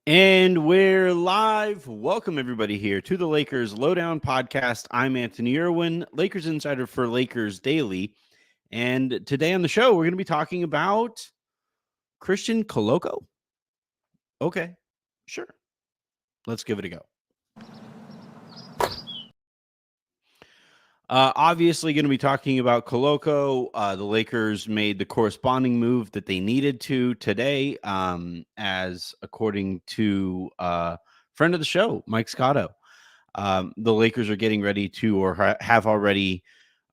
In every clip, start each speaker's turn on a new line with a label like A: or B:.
A: And we're live. Welcome, everybody, here to the Lakers Lowdown Podcast. I'm Anthony Irwin, Lakers insider for Lakers Daily. And today on the show, we're going to be talking about Christian Koloko. Okay, sure. Let's give it a go. Obviously, going to be talking about Koloko. The Lakers made the corresponding move that they needed to today, as according to friend of the show, Mike Scotto. The Lakers are getting ready to, or have already,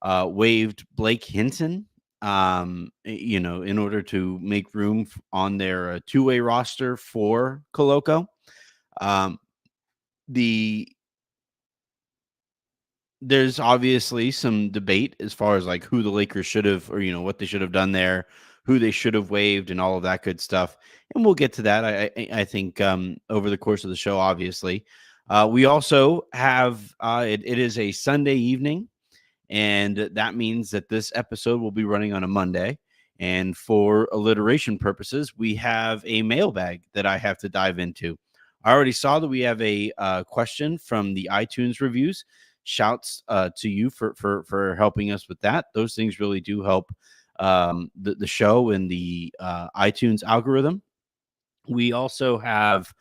A: waived Blake Hinson. In order to make room on their two-way roster for Koloko. Um, the There's obviously some debate as far as like who the Lakers should have, or what they should have done there, who they should have waived, and all of that good stuff. And we'll get to that. I think over the course of the show. Obviously, we also have it is a Sunday evening, and that means that this episode will be running on a Monday. And for alliteration purposes, we have a mailbag that I have to dive into. I already saw that we have a question from the iTunes reviews. Shouts to you for helping us with that. Those things really do help the show and the iTunes algorithm. We also have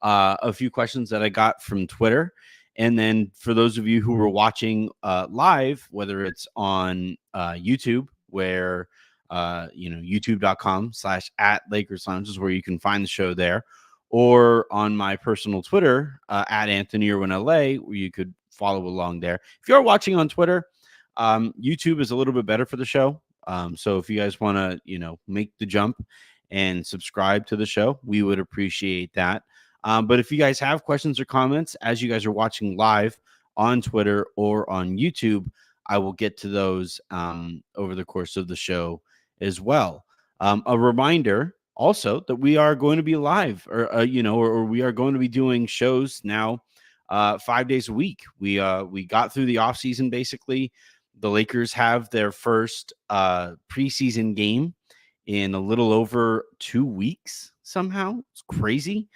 A: a few questions that I got from Twitter. And then for those of you who were watching live, whether it's on YouTube, where youtube.com/@Lakers Lounge is where you can find the show there, or on my personal Twitter at Anthony Irwin LA, where you could follow along there. If you're watching on Twitter, YouTube is a little bit better for the show. So if you guys want to, make the jump and subscribe to the show, we would appreciate that. But if you guys have questions or comments as you guys are watching live on Twitter or on YouTube, I will get to those over the course of the show as well. A reminder also that we are going to be live, or we are going to be doing shows now 5 days a week. We got through the offseason basically. The Lakers have their first preseason game in a little over 2 weeks somehow. It's crazy.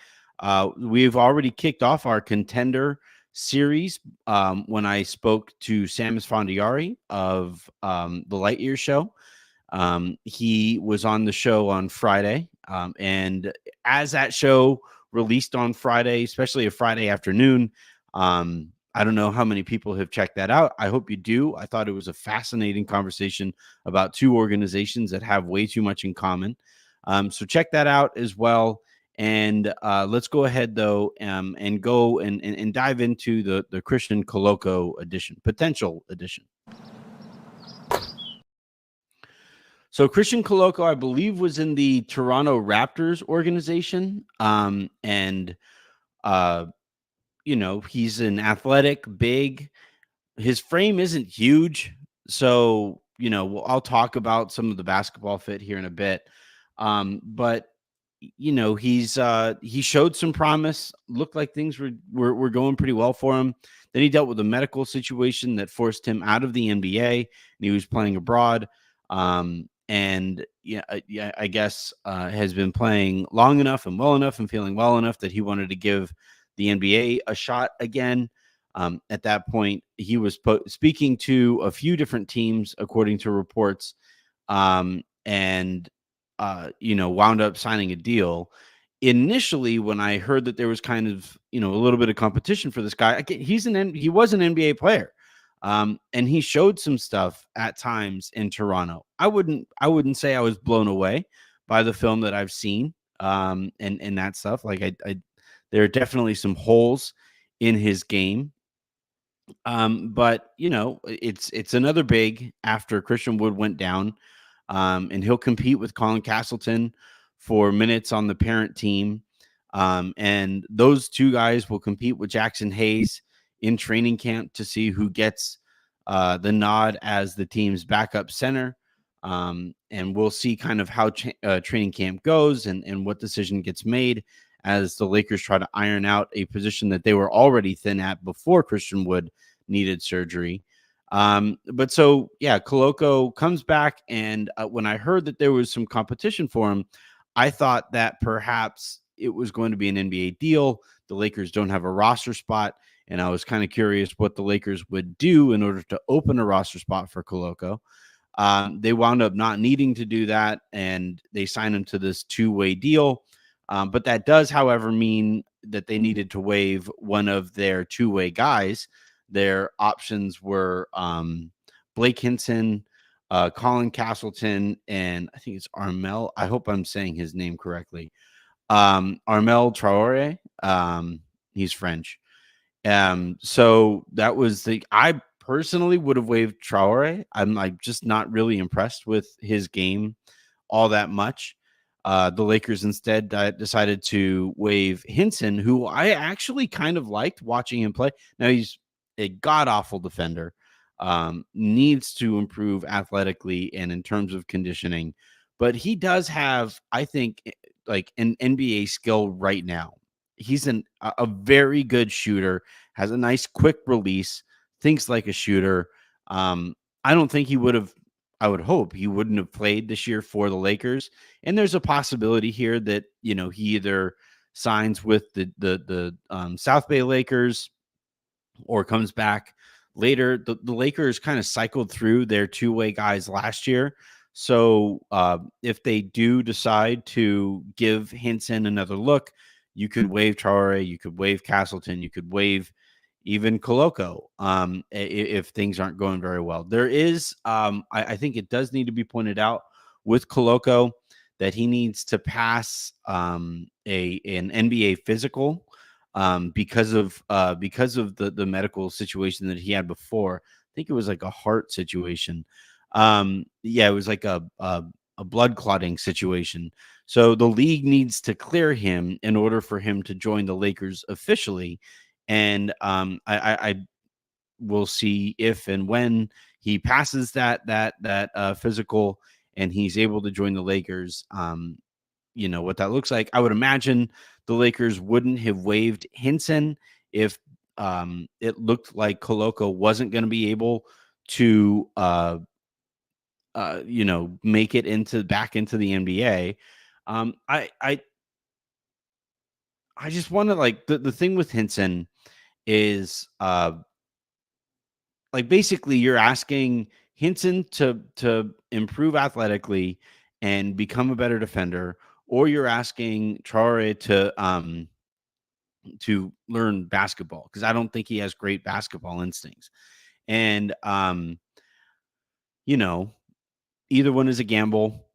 A: We've already kicked off our contender series when I spoke to Sam Esfandiari of the Lightyear Show. He was on the show on Friday. And as that show released on Friday, especially a Friday afternoon, I don't know how many people have checked that out. I hope you do. I thought it was a fascinating conversation about two organizations that have way too much in common. So check that out as well. And let's go ahead, though, and go and dive into the Christian Koloko potential edition. So Christian Koloko, I believe, was in the Toronto Raptors organization. And he's an athletic, big. His frame isn't huge. So, I'll talk about some of the basketball fit here in a bit. But he showed some promise, looked like things were going pretty well for him. Then he dealt with a medical situation that forced him out of the NBA, and he was playing abroad. And I guess has been playing long enough and well enough and feeling well enough that he wanted to give the NBA a shot again. At that point, he was speaking to a few different teams, according to reports, and wound up signing a deal. Initially, when I heard that there was kind of a little bit of competition for this guy, he was an NBA player, and he showed some stuff at times in Toronto. I wouldn't say I was blown away by the film that I've seen, and that stuff. Like there are definitely some holes in his game. But it's another big after Christian Wood went down, and he'll compete with Colin Castleton for minutes on the parent team. And those two guys will compete with Jackson Hayes in training camp to see who gets the nod as the team's backup center. And we'll see kind of how training camp goes and what decision gets made as the Lakers try to iron out a position that they were already thin at before Christian Wood needed surgery. But so, yeah, Koloko comes back. And when I heard that there was some competition for him, I thought that perhaps it was going to be an NBA deal. The Lakers don't have a roster spot, and I was kind of curious what the Lakers would do in order to open a roster spot for Koloko. They wound up not needing to do that, and they signed him to this two-way deal. But that does, however, mean that they needed to waive one of their two-way guys. Their options were Blake Hinson, Colin Castleton, and I think it's Armel. I hope I'm saying his name correctly. Armel Traore. He's French. So that was I personally would have waived Traore. I'm like just not really impressed with his game all that much. The Lakers instead decided to waive Hinson, who I actually kind of liked watching him play. Now he's a god awful defender, needs to improve athletically and in terms of conditioning, but he does have, I think, like an NBA skill right now. He's a very good shooter, has a nice quick release, thinks like a shooter. I don't think he would have. I would hope he wouldn't have played this year for the Lakers. And there's a possibility here that, you know, he either signs with the South Bay Lakers or comes back later. The Lakers kind of cycled through their two-way guys last year. So if they do decide to give Hinson another look, you could waive Traore, you could waive Castleton, you could waive even Koloko if things aren't going very well. There is, I think it does need to be pointed out with Koloko that he needs to pass an NBA physical because of the medical situation that he had before. I think it was like a heart situation. Yeah, it was like a blood clotting situation. So the league needs to clear him in order for him to join the Lakers officially. And I will see if and when he passes that physical and he's able to join the Lakers. You know what that looks like. I would imagine the Lakers wouldn't have waived Hinson if it looked like Koloko wasn't going to be able to you know, make it back into the NBA. I just want to like the thing with Hinson is like basically you're asking Hinson to improve athletically and become a better defender, or you're asking Traore to learn basketball, because I don't think he has great basketball instincts. And you know, either one is a gamble.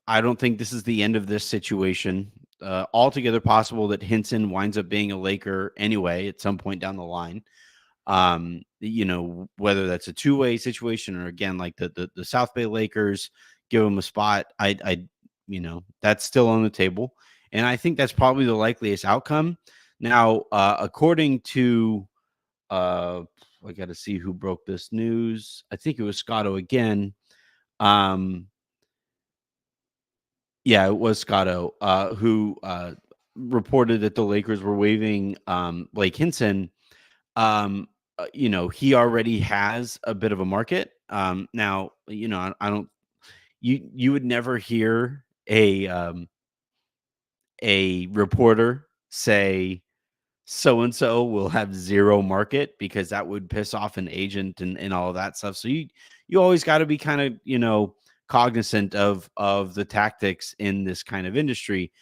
A: I don't think this is the end of this situation. Altogether possible that Hinson winds up being a Laker anyway at some point down the line. You know, whether that's a two-way situation or again, like the South Bay Lakers give him a spot. You know, that's still on the table. And I think that's probably the likeliest outcome. Now, according to I got to see who broke this news. I think it was Scotto again. Yeah, it was Scotto who reported that the Lakers were waiving Blake Hinson. You know, he already has a bit of a market. Now, you know, I don't. You would never hear a reporter say so and so will have zero market, because that would piss off an agent and all of that stuff. So you always got to be kind of, you know, cognizant of the tactics in this kind of industry.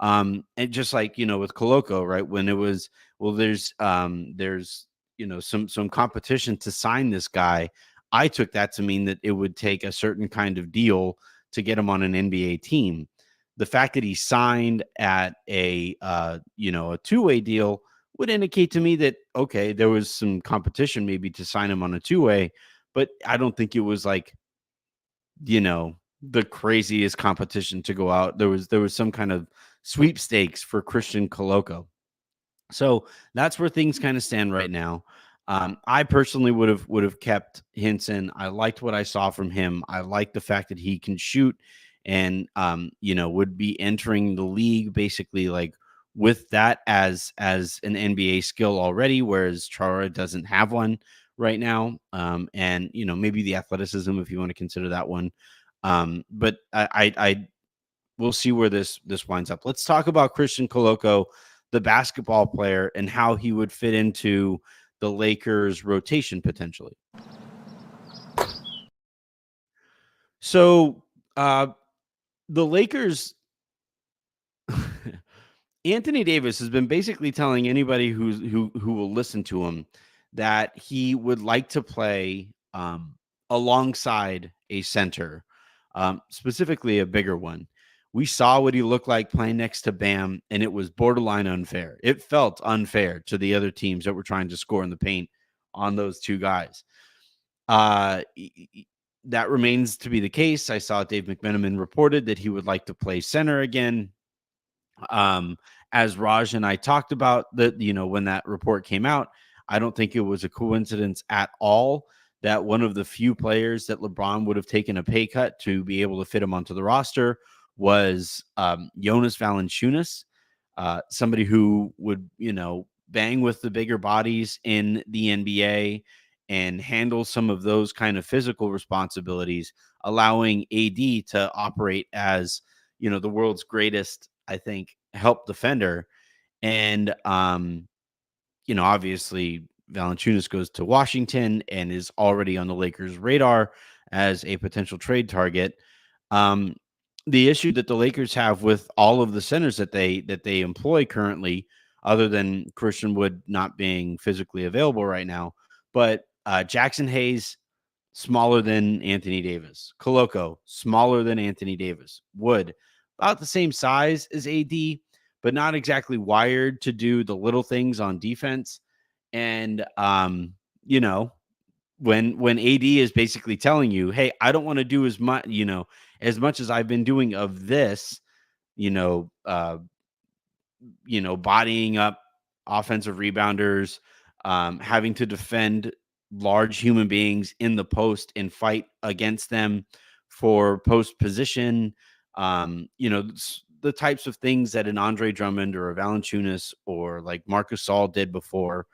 A: And just like, you know, with Koloko, right? When it was, well, there's you know, some competition to sign this guy. I took that to mean that it would take a certain kind of deal to get him on an NBA team. The fact that he signed at a you know, a two-way deal would indicate to me that okay, there was some competition maybe to sign him on a two-way, but I don't think it was like, you know, the craziest competition to go out. There was some kind of sweepstakes for Christian Koloko. So that's where things kind of stand right now. I personally would have kept Hinson. I liked what I saw from him. I like the fact that he can shoot, and you know, would be entering the league basically like with that as an NBA skill already, whereas Chara doesn't have one right now. And you know, maybe the athleticism if you want to consider that one. But I we'll see where this winds up. Let's talk about Christian Koloko, the basketball player, and how he would fit into the Lakers rotation potentially. So the Lakers, Anthony Davis has been basically telling anybody who will listen to him that he would like to play alongside a center, specifically a bigger one. We saw what he looked like playing next to Bam, and it was borderline unfair. It felt unfair to the other teams that were trying to score in the paint on those two guys. Uh, that remains to be the case. I saw Dave McMenamin reported that he would like to play center again. As Raj and I talked about that, when that report came out, I don't think it was a coincidence at all that one of the few players that LeBron would have taken a pay cut to be able to fit him onto the roster was Jonas Valanciunas, somebody who would, bang with the bigger bodies in the NBA and handle some of those kind of physical responsibilities, allowing AD to operate as, the world's greatest, I think, help defender. And, obviously Valanciunas goes to Washington and is already on the Lakers' radar as a potential trade target. The issue that the Lakers have with all of the centers that they employ currently, other than Christian Wood not being physically available right now, but Jackson Hayes, smaller than Anthony Davis. Koloko, smaller than Anthony Davis. Wood, about the same size as AD, but not exactly wired to do the little things on defense. And when AD is basically telling you, hey, I don't want to do as much, as much as I've been doing of this, bodying up offensive rebounders, having to defend large human beings in the post and fight against them for post position. The types of things that an Andre Drummond or a Valanciunas or like Marcus Gasol did before.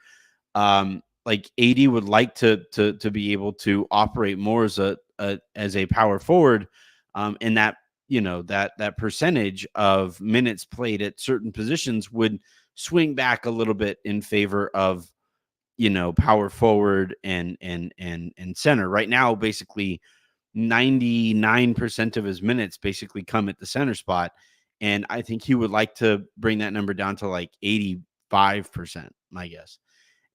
A: Like AD would like to be able to operate more as a power forward, and that that percentage of minutes played at certain positions would swing back a little bit in favor of power forward and center. Right now, basically 99% of his minutes basically come at the center spot, and I think he would like to bring that number down to like 85%, my guess.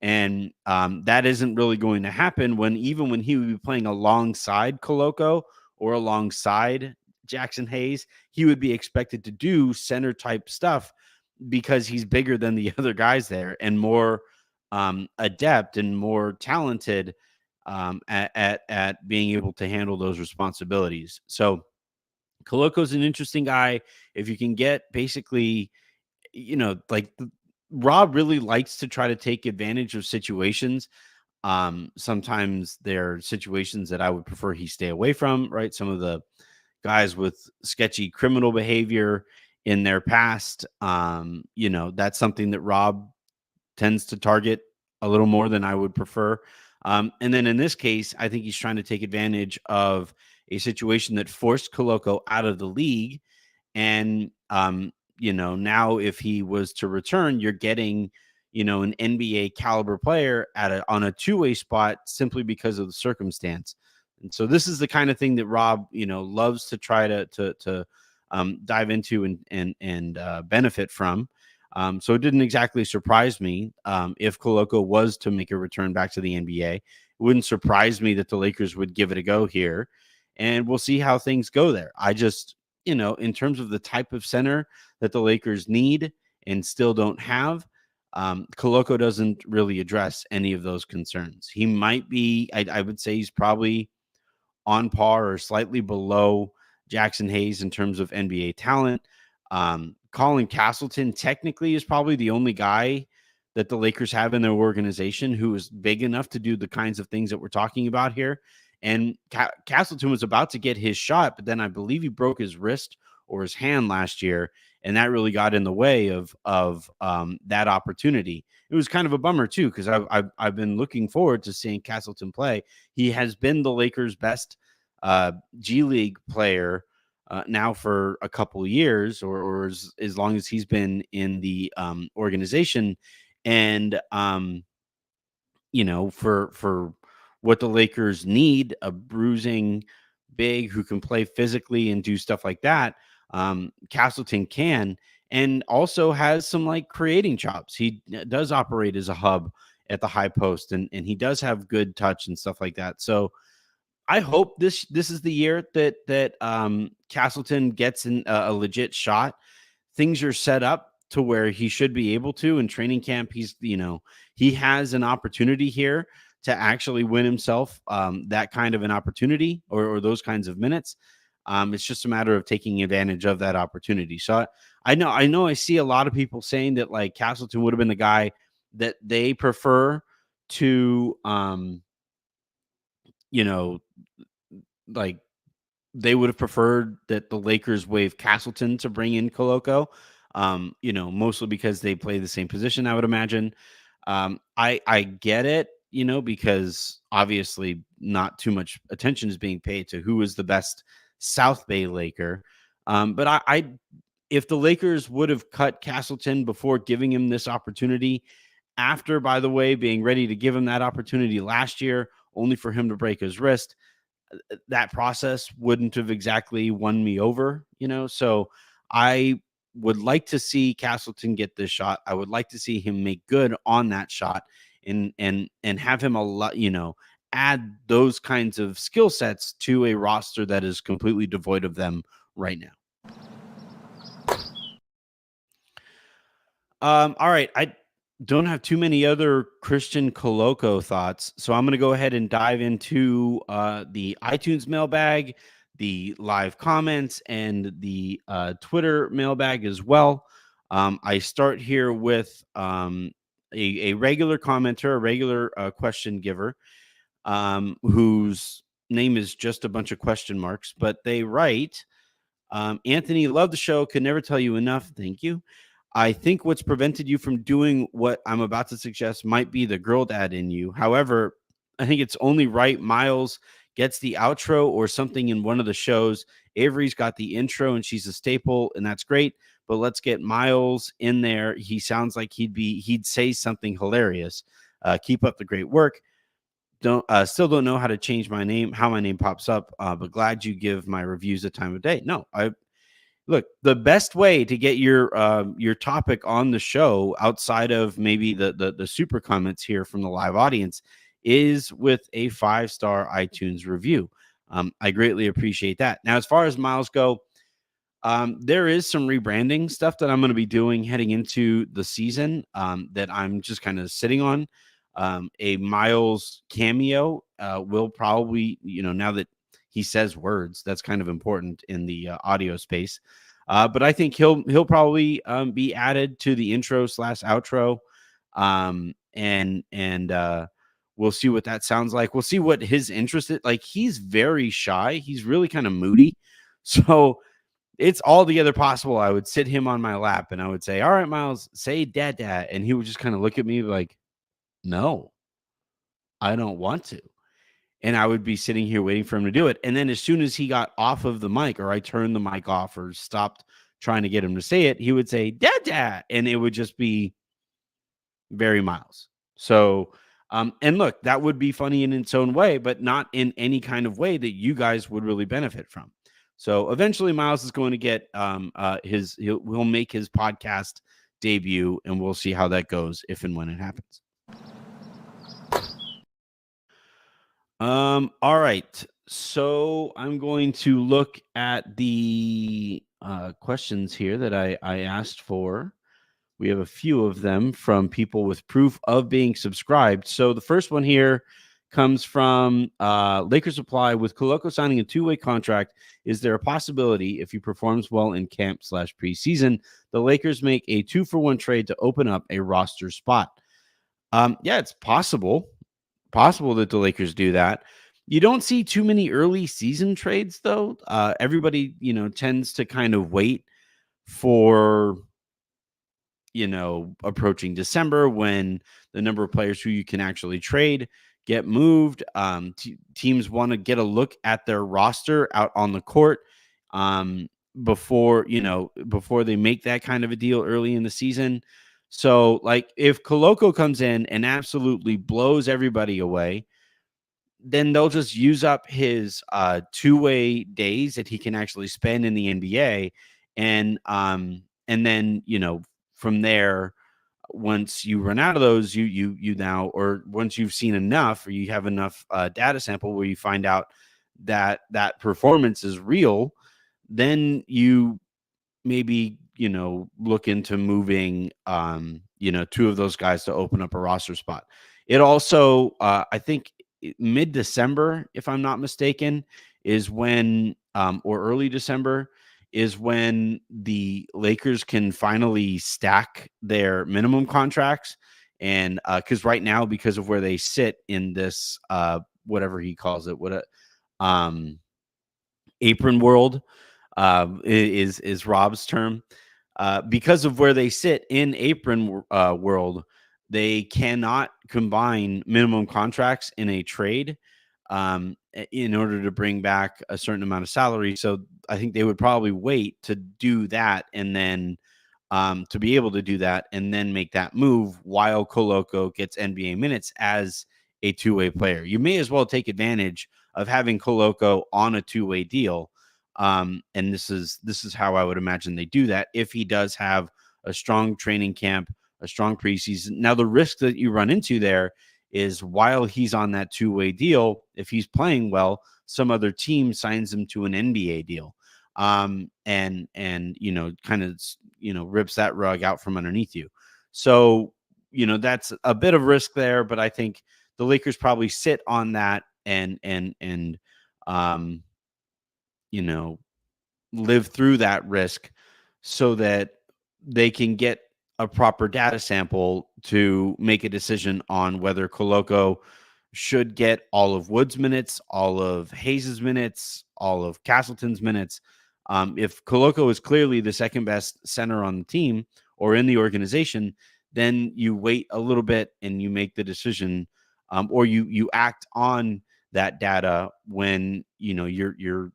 A: And that isn't really going to happen even when he would be playing alongside Koloko or alongside Jackson Hayes, he would be expected to do center type stuff because he's bigger than the other guys there and more adept and more talented at being able to handle those responsibilities. So Koloko's an interesting guy. If you can get basically, like Rob really likes to try to take advantage of situations. Sometimes there are situations that I would prefer he stay away from, right? Some of the guys with sketchy criminal behavior in their past, that's something that Rob tends to target a little more than I would prefer. And then in this case, I think he's trying to take advantage of a situation that forced Koloko out of the league. And, now if he was to return, you're getting, an NBA caliber player on a two-way spot simply because of the circumstance. And so this is the kind of thing that Rob, loves to try to dive into and benefit from. So it didn't exactly surprise me if Koloko was to make a return back to the NBA. It wouldn't surprise me that the Lakers would give it a go here, and we'll see how things go there. I just, in terms of the type of center that the Lakers need and still don't have, Koloko doesn't really address any of those concerns. He might be, I would say he's probably on par or slightly below Jackson Hayes in terms of NBA talent. Colin Castleton technically is probably the only guy that the Lakers have in their organization who is big enough to do the kinds of things that we're talking about here. And Castleton was about to get his shot, but then I believe he broke his wrist or his hand last year, and that really got in the way of that opportunity. It was kind of a bummer too, because I've been looking forward to seeing Castleton play. He has been the Lakers' best G League player now for a couple of years, or as long as he's been in the organization. And for what the Lakers need, a bruising big who can play physically and do stuff like that. Castleton can, and also has some like creating chops. He does operate as a hub at the high post, and he does have good touch and stuff like that. So I hope this is the year that Castleton gets a legit shot. Things are set up to where he should be able to in training camp. He has an opportunity here to actually win himself that kind of an opportunity, or those kinds of minutes. It's just a matter of taking advantage of that opportunity. So I know I see a lot of people saying that like Castleton would have been the guy that they prefer to you know like they would have preferred that the Lakers waive Castleton to bring in Koloko. Mostly because they play the same position, I would imagine. I get it, because obviously not too much attention is being paid to who is the best South Bay Laker. But if the Lakers would have cut Castleton before giving him this opportunity, after, by the way, being ready to give him that opportunity last year, only for him to break his wrist, that process wouldn't have exactly won me over, So I would like to see Castleton get this shot. I would like to see him make good on that shot, and have him a lot, add those kinds of skill sets to a roster that is completely devoid of them right now. All right. I don't have too many other Christian Koloko thoughts, so I'm going to go ahead and dive into the iTunes mailbag, the live comments, and the Twitter mailbag as well. I start here with a regular commenter, a regular question giver, whose name is just a bunch of question marks, but they write, Anthony, love the show. Could never tell you enough. Thank you. I think what's prevented you from doing what I'm about to suggest might be the girl dad in you. However, I think it's only right Miles gets the outro or something in one of the shows. Avery's got the intro and she's a staple, and that's great. But let's get Miles in there. He sounds like he'd say something hilarious. Keep up the great work. Still don't know how to change my name, how my name pops up, but glad you give my reviews a time of day. No, Look, the best way to get your topic on the show outside of maybe the super comments here from the live audience is with a 5-star iTunes review. I greatly appreciate that. Now, as far as Miles go, there is some rebranding stuff that I'm going to be doing heading into the season that I'm just kind of sitting on. A Miles cameo will probably, now that he says words, that's kind of important in the audio space. But I think he'll probably be added to the intro / outro. And we'll see what that sounds like. We'll see what his interest is. Like, he's very shy. He's really kind of moody. So it's altogether possible I would sit him on my lap and I would say, all right, Miles, say dad. And he would just kind of look at me like, no, I don't want to. And I would be sitting here waiting for him to do it. And then as soon as he got off of the mic, or I turned the mic off or stopped trying to get him to say it, he would say, dad. And it would just be very Miles. So, and look, that would be funny in its own way, but not in any kind of way that you guys would really benefit from. So eventually Miles is going to get he'll make his podcast debut, and we'll see how that goes if and when it happens. All right. So I'm going to look at the questions here that I asked for. We have a few of them from people with proof of being subscribed. So the first one here comes from Lakers Supply. With Koloko signing a 2-way contract, is there a possibility, if he performs well in camp / preseason, the Lakers make a 2-for-1 trade to open up a roster spot? Yeah, it's possible that the Lakers do that. You don't see too many early season trades, though. Everybody, tends to kind of wait for, approaching December, when the number of players who you can actually trade get moved. Teams want to get a look at their roster out on the court um, before they make that kind of a deal early in the season. So, like, if Koloko comes in and absolutely blows everybody away, then they'll just use up his two-way days that he can actually spend in the NBA, and then from there, once you run out of those, you now, or once you've seen enough, or you have enough data sample where you find out that that performance is real, then you maybe look into moving two of those guys to open up a roster spot. It also I think mid-December, if I'm not mistaken, is when or early December is when the Lakers can finally stack their minimum contracts. And because right now, because of where they sit in this whatever he calls it, um apron world, is Rob's term. Because of where they sit in apron world, they cannot combine minimum contracts in a trade in order to bring back a certain amount of salary. So I think they would probably wait to do that, and then to be able to do that and then make that move while Koloko gets NBA minutes as a two-way player. You may as well take advantage of having Koloko on a two-way deal. And this is how I would imagine they do that if he does have a strong training camp, a strong preseason. Now, the risk that you run into there is while he's on that two-way deal, if he's playing well, some other team signs him to an NBA deal. And kind of rips that rug out from underneath you. So that's a bit of risk there, but I think the Lakers probably sit on that and um live through that risk so that they can get a proper data sample to make a decision on whether Koloko should get all of Wood's minutes, all of Hayes's minutes, all of Castleton's minutes. If Koloko is clearly the second best center on the team or in the organization, then you wait a little bit and you make the decision, or you act on that data when you're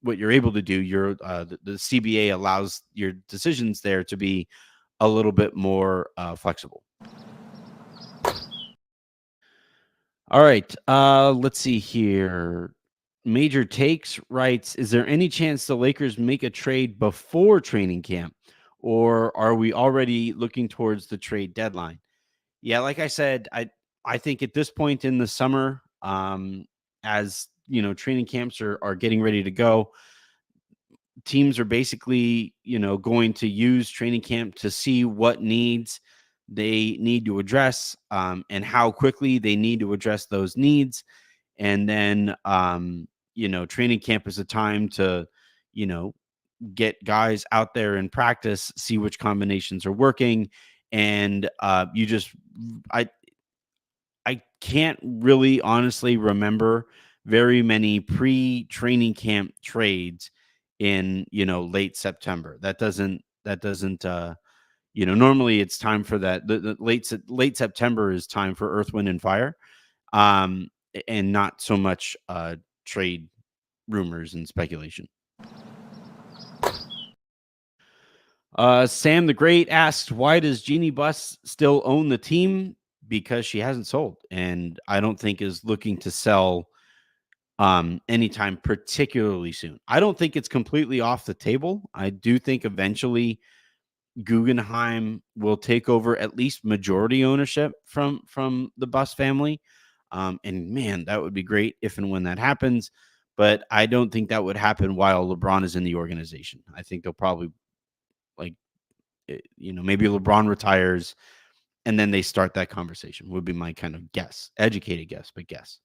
A: what you're able to do. The CBA allows your decisions there to be a little bit more flexible. All right. Let's see here. Major Takes writes, is there any chance the Lakers make a trade before training camp, or are we already looking towards the trade deadline? Yeah, like I said, I think at this point in the summer, as training camps are getting ready to go, teams are basically going to use training camp to see what needs they need to address, and how quickly they need to address those needs. And then training camp is a time to you know get guys out there in practice, see which combinations are working. And I I can't really honestly remember very many pre-training camp trades in late September. That doesn't normally it's time for that. The late September is time for Earth, Wind, and Fire, and not so much trade rumors and speculation. Sam the Great asked, why does Jeannie Buss still own the team? Because she hasn't sold, and I don't think is looking to sell anytime particularly soon. I don't think it's completely off the table. I do think eventually Guggenheim will take over at least majority ownership from the Buss family. And man, that would be great if and when that happens. But I don't think that would happen while LeBron is in the organization. I think they'll probably maybe LeBron retires and then they start that conversation, would be my kind of guess. Educated guess, but guess.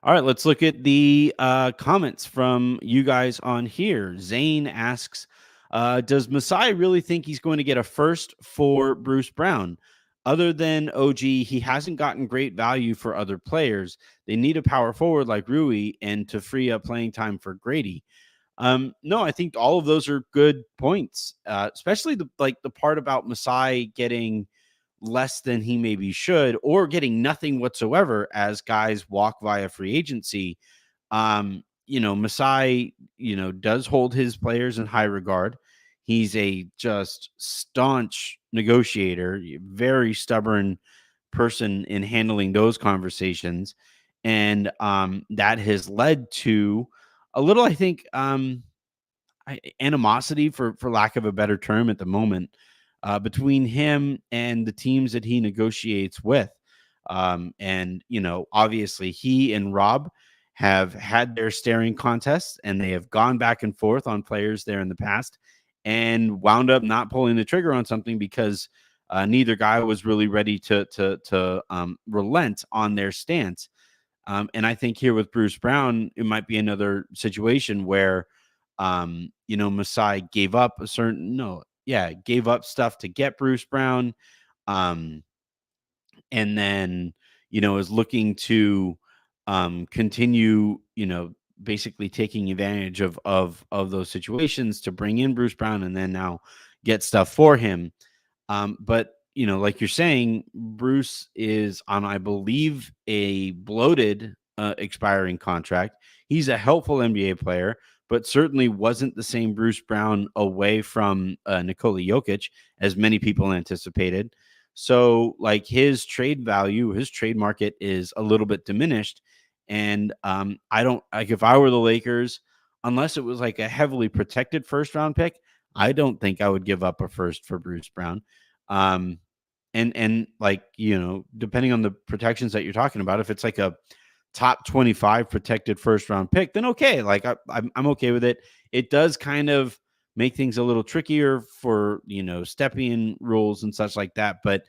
A: All right, let's look at the comments from you guys on here. Zane asks, does Masai really think he's going to get a first for Bruce Brown? Other than OG, he hasn't gotten great value for other players. They need a power forward like Rui and to free up playing time for Grady. No, I think all of those are good points, especially the part about Masai getting less than he maybe should, or getting nothing whatsoever as guys walk via free agency. Masai, does hold his players in high regard. He's a just staunch negotiator, very stubborn person in handling those conversations. And that has led to a little, I think, animosity, for lack of a better term at the moment, between him and the teams that he negotiates with. And obviously he and Rob have had their staring contests, and they have gone back and forth on players there in the past, and wound up not pulling the trigger on something because neither guy was really ready to relent on their stance. And I think here with Bruce Brown, it might be another situation where, Masai gave up gave up stuff to get Bruce Brown. Um, and then, is looking to continue, basically taking advantage of those situations to bring in Bruce Brown and then now get stuff for him. But like you're saying, Bruce is on, I believe, a bloated expiring contract. He's a helpful NBA player, but certainly wasn't the same Bruce Brown away from Nikola Jokic as many people anticipated. So, like, his trade value, his trade market is a little bit diminished. And I don't like, if I were the Lakers, unless it was like a heavily protected first round pick, I don't think I would give up a first for Bruce Brown. Um, and like, depending on the protections that you're talking about, if it's like a top 25 protected first round pick, then okay, like I'm okay with it. It does kind of make things a little trickier for stepping rules and such like that. But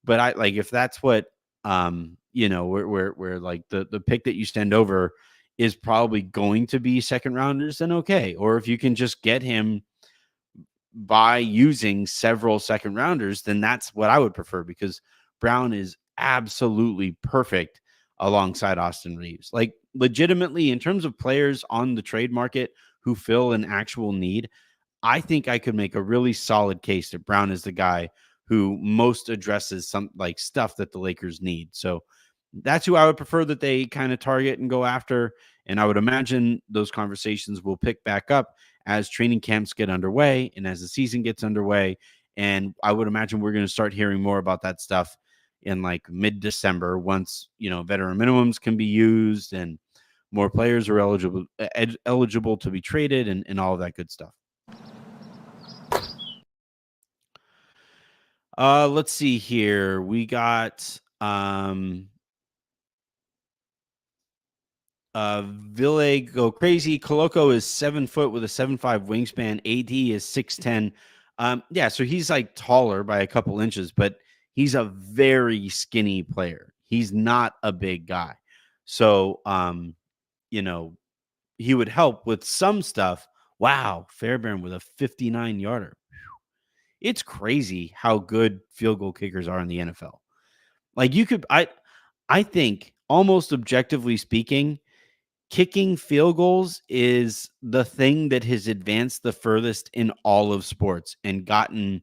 A: I like, if that's what where like the pick that you stand over is probably going to be second rounders, then okay. Or if you can just get him by using several second rounders, then that's what I would prefer, because Brown is absolutely perfect alongside Austin Reeves. Like, legitimately, in terms of players on the trade market who fill an actual need, I think I could make a really solid case that Brown is the guy who most addresses some like stuff that the Lakers need. So that's who I would prefer that they kind of target and go after. And I would imagine those conversations will pick back up as training camps get underway and as the season gets underway. And I would imagine we're going to start hearing more about that stuff in like mid-December, once, veteran minimums can be used and more players are eligible to be traded, and all of that good stuff. Let's see here. We got Ville go crazy. Koloko is 7 foot with a 7'5" wingspan. AD is 6'10". Yeah, so he's like taller by a couple inches, but he's a very skinny player. He's not a big guy. So he would help with some stuff. Wow, Fairbairn with a 59 yarder. It's crazy how good field goal kickers are in the NFL. Like, I think, almost objectively speaking, kicking field goals is the thing that has advanced the furthest in all of sports and gotten,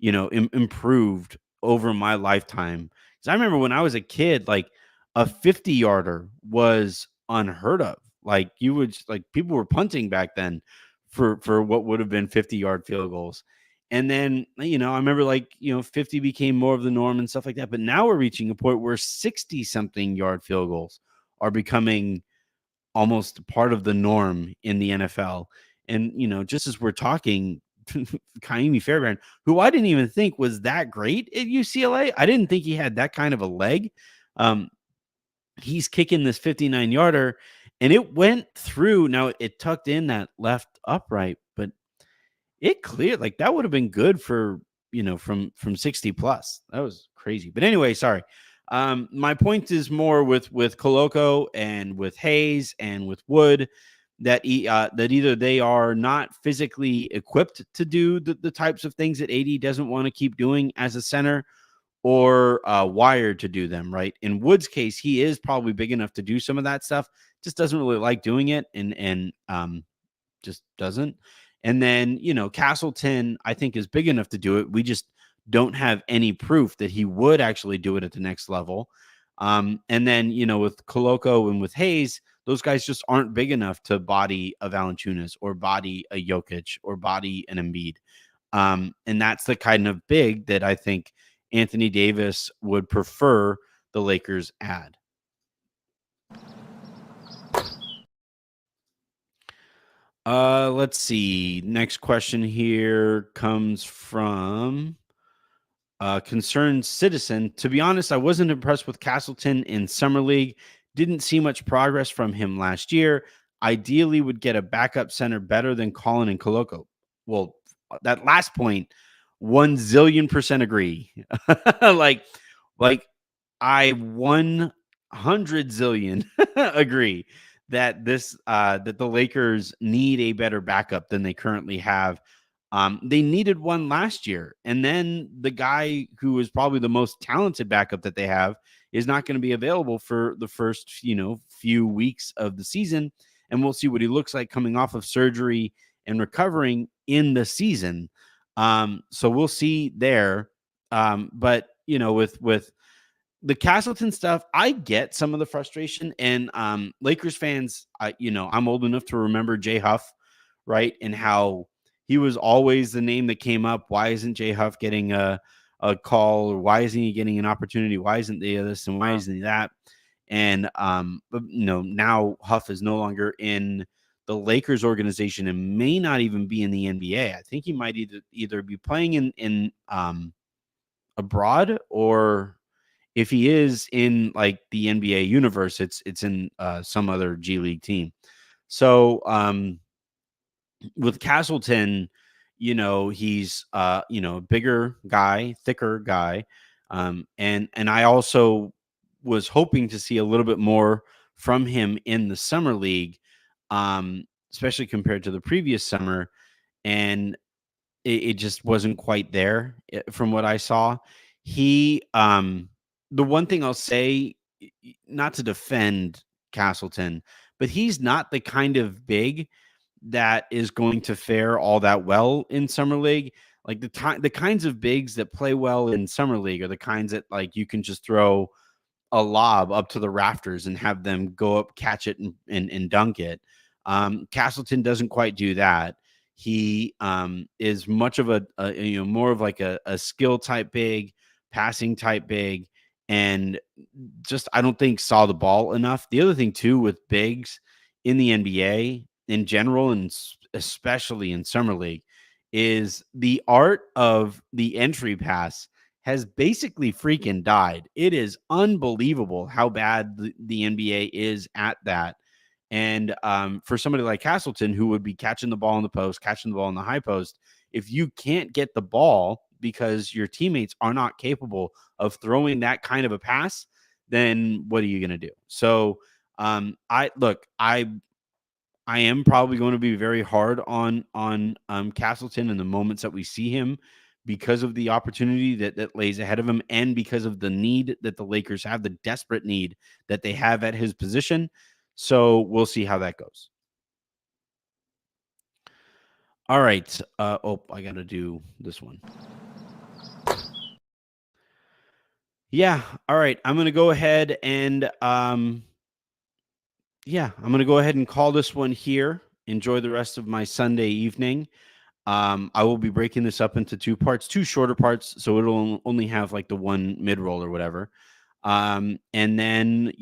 A: improved over my lifetime. Because I remember when I was a kid, like, a 50-yarder was unheard of. Like, people were punting back then for what would have been 50-yard field goals. And then, I remember, like, 50 became more of the norm and stuff like that. But now we're reaching a point where 60 something yard field goals are becoming almost part of the norm in the NFL. And, just as we're talking, Kaimi Fairbairn, who I didn't even think was that great at UCLA. I didn't think he had that kind of a leg. He's kicking this 59 yarder and it went through. Now it tucked in that left upright, but it cleared. Like, that would have been good for, from 60 plus. That was crazy. But anyway, sorry. My point is more with Koloko and with Hayes and with Wood, that that either they are not physically equipped to do the types of things that AD doesn't want to keep doing as a center, or wired to do them, right? In Wood's case, he is probably big enough to do some of that stuff, just doesn't really like doing it, and just doesn't. And then, Castleton, I think, is big enough to do it. We just don't have any proof that he would actually do it at the next level. And then, with Koloko and with Hayes, those guys just aren't big enough to body a Valanciunas or body a Jokic or body an Embiid. And that's the kind of big that I think Anthony Davis would prefer the Lakers add. Let's see. Next question here comes from concerned citizen. To be honest, I wasn't impressed with Castleton in Summer League. Didn't see much progress from him last year. Ideally, would get a backup center better than Colin and Koloko. Well, that last point, 1,000,000,000% agree. like, like I 100 zillion agree that that the Lakers need a better backup than they currently have. They needed one last year, and then the guy who is probably the most talented backup that they have is not going to be available for the first, few weeks of the season, and we'll see what he looks like coming off of surgery and recovering in the season. So we'll see there. But with the Castleton stuff, I get some of the frustration, and Lakers fans, I'm old enough to remember Jay Huff, right? And how he was always the name that came up. Why isn't Jay Huff getting a call, or why isn't he getting an opportunity? Why isn't he this and why isn't he that? And but now Huff is no longer in the Lakers organization and may not even be in the NBA. I think he might either be playing in abroad, or if he is in like the NBA universe, it's in some other G League team. So with Castleton, he's a bigger guy, thicker guy. And I also was hoping to see a little bit more from him in the summer league, especially compared to the previous summer. And it just wasn't quite there from what I saw. He, the one thing I'll say, not to defend Castleton, but he's not the kind of big that is going to fare all that well in summer league. Like the kinds of bigs that play well in summer league are the kinds that like you can just throw a lob up to the rafters and have them go up, catch it, and dunk it. Castleton doesn't quite do that. He is much of a more of like a skill type big, passing type big, and just I don't think saw the ball enough. The other thing too with bigs in the NBA in general, and especially in summer league, is the art of the entry pass has basically freaking died. It is unbelievable how bad the NBA is at that. And for somebody like Castleton, who would be catching the ball in the post, catching the ball in the high post, if you can't get the ball because your teammates are not capable of throwing that kind of a pass, then what are you going to do? So I am probably going to be very hard on Castleton in the moments that we see him, because of the opportunity that lays ahead of him, and because of the need that the Lakers have, the desperate need that they have at his position. So we'll see how that goes. All right. I got to do this one. Yeah. All right. I'm going to go ahead and I'm going to go ahead and call this one here. Enjoy the rest of my Sunday evening. I will be breaking this up into two shorter parts, so it'll only have like the one mid-roll or whatever. And then,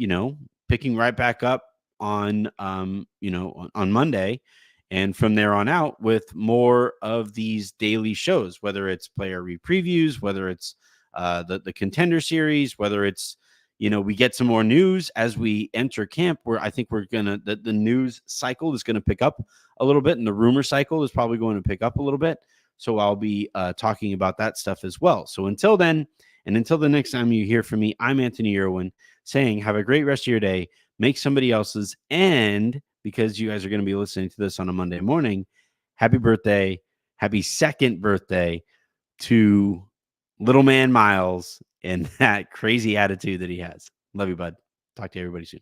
A: picking right back up on, on Monday, and from there on out with more of these daily shows, whether it's player re-previews, whether it's the contender series, whether it's, we get some more news as we enter camp, where I think the news cycle is going to pick up a little bit, and the rumor cycle is probably going to pick up a little bit. So I'll be talking about that stuff as well. So until then, and until the next time you hear from me, I'm Anthony Irwin saying, have a great rest of your day, make somebody else's, and because you guys are going to be listening to this on a Monday morning, happy birthday, happy second birthday to little man Miles and that crazy attitude that he has. Love you, bud. Talk to everybody soon.